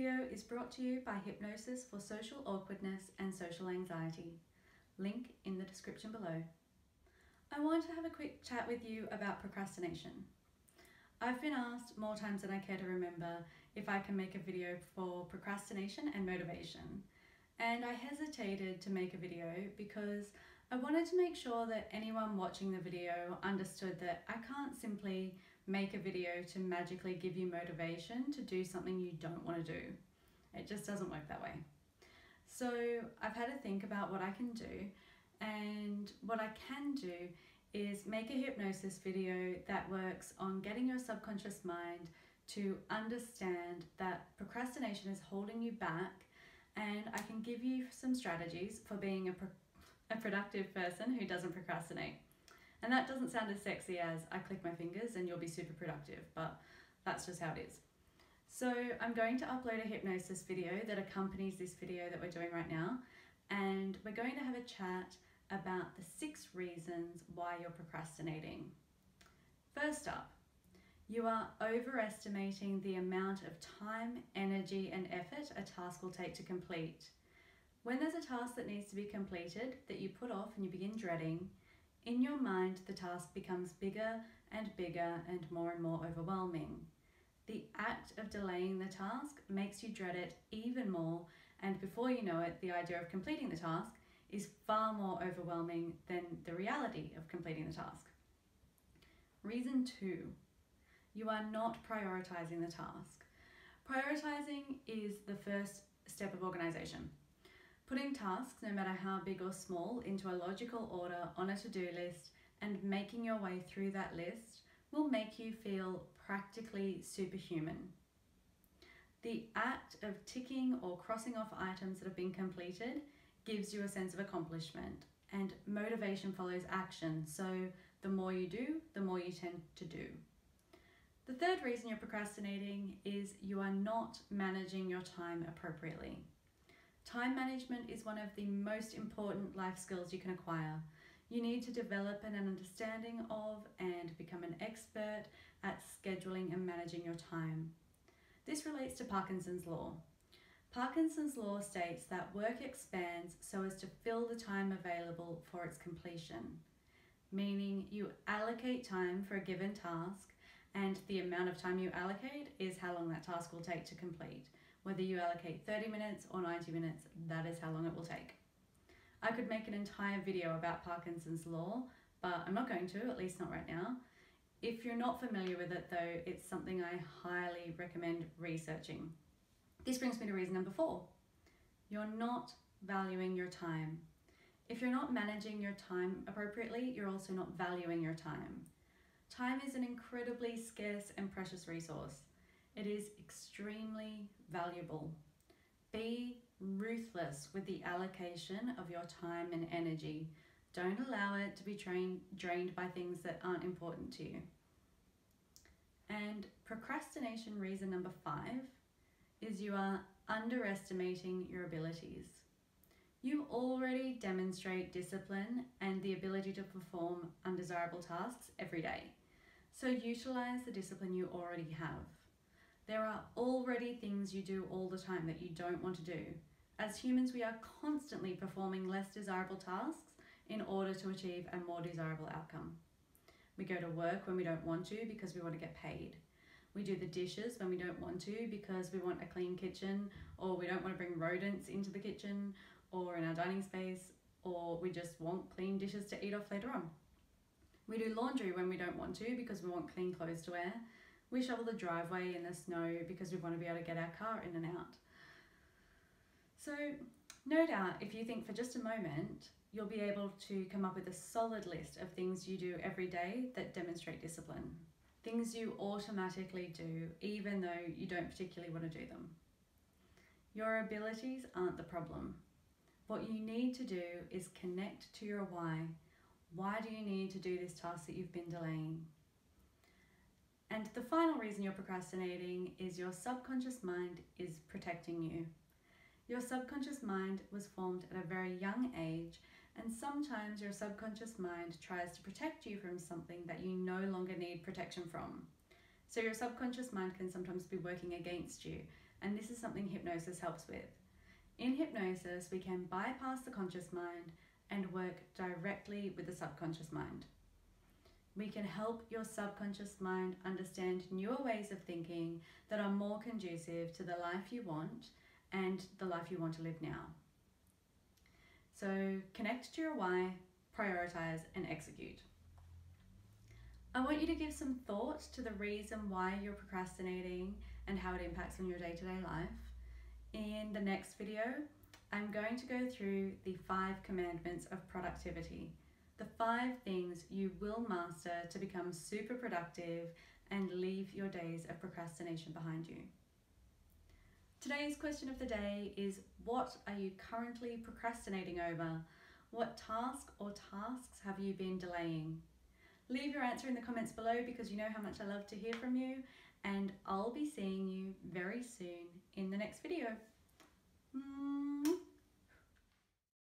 video is brought to you by Hypnosis for social awkwardness and social anxiety. Link in the description below. I want to have a quick chat with you about procrastination. I've been asked more times than I care to remember if I can make a video for procrastination and motivation. And I hesitated to make a video because I wanted to make sure that anyone watching the video understood that I can't simply make a video to magically give you motivation to do something you don't want to do. It just doesn't work that way. So I've had to think about what I can do, and what I can do is make a hypnosis video that works on getting your subconscious mind to understand that procrastination is holding you back, and I can give you some strategies for being a productive person who doesn't procrastinate. And that doesn't sound as sexy as I click my fingers and you'll be super productive, but that's just how it is. So I'm going to upload a hypnosis video that accompanies this video that we're doing right now, and we're going to have a chat about the 6 reasons why you're procrastinating. First up, you are overestimating the amount of time, energy, and effort a task will take to complete. When there's a task that needs to be completed that you put off and you begin dreading, in your mind the task becomes bigger and more overwhelming. The act of delaying the task makes you dread it even more, and before you know it, the idea of completing the task is far more overwhelming than the reality of completing the task. Reason 2, you are not prioritizing the task. Prioritizing is the first step of organization. Putting tasks, no matter how big or small, into a logical order on a to-do list and making your way through that list will make you feel practically superhuman. The act of ticking or crossing off items that have been completed gives you a sense of accomplishment, and motivation follows action, so the more you do, the more you tend to do. The third reason you're procrastinating is you are not managing your time appropriately. Time management is one of the most important life skills you can acquire. You need to develop an understanding of and become an expert at scheduling and managing your time. This relates to Parkinson's law. Parkinson's law states that work expands so as to fill the time available for its completion, meaning you allocate time for a given task, and the amount of time you allocate is how long that task will take to complete. Whether you allocate 30 minutes or 90 minutes, that is how long it will take. I could make an entire video about Parkinson's law, but I'm not going to, at least not right now. If you're not familiar with it though, it's something I highly recommend researching. This brings me to reason number 4. You're not valuing your time. If you're not managing your time appropriately, you're also not valuing your time. Time is an incredibly scarce and precious resource. It is extremely valuable. Be ruthless with the allocation of your time and energy. Don't allow it to be drained by things that aren't important to you. And procrastination reason number 5 is you are underestimating your abilities. You already demonstrate discipline and the ability to perform undesirable tasks every day. So utilize the discipline you already have. There are already things you do all the time that you don't want to do. As humans, we are constantly performing less desirable tasks in order to achieve a more desirable outcome. We go to work when we don't want to because we want to get paid. We do the dishes when we don't want to because we want a clean kitchen, or we don't want to bring rodents into the kitchen or in our dining space, or we just want clean dishes to eat off later on. We do laundry when we don't want to because we want clean clothes to wear. We shovel the driveway in the snow because we want to be able to get our car in and out. So no doubt, if you think for just a moment, you'll be able to come up with a solid list of things you do every day that demonstrate discipline. Things you automatically do even though you don't particularly want to do them. Your abilities aren't the problem. What you need to do is connect to your why. Why do you need to do this task that you've been delaying? And the final reason you're procrastinating is your subconscious mind is protecting you. Your subconscious mind was formed at a very young age, and sometimes your subconscious mind tries to protect you from something that you no longer need protection from. So your subconscious mind can sometimes be working against you, and this is something hypnosis helps with. In hypnosis, we can bypass the conscious mind and work directly with the subconscious mind. We can help your subconscious mind understand newer ways of thinking that are more conducive to the life you want and the life you want to live now. So connect to your why, prioritize, and execute. I want you to give some thought to the reason why you're procrastinating and how it impacts on your day-to-day life. In the next video, I'm going to go through the 5 commandments of productivity, the 5 things you will master to become super productive and leave your days of procrastination behind you. Today's question of the day is, what are you currently procrastinating over? What task or tasks have you been delaying? Leave your answer in the comments below because you know how much I love to hear from you, and I'll be seeing you very soon in the next video.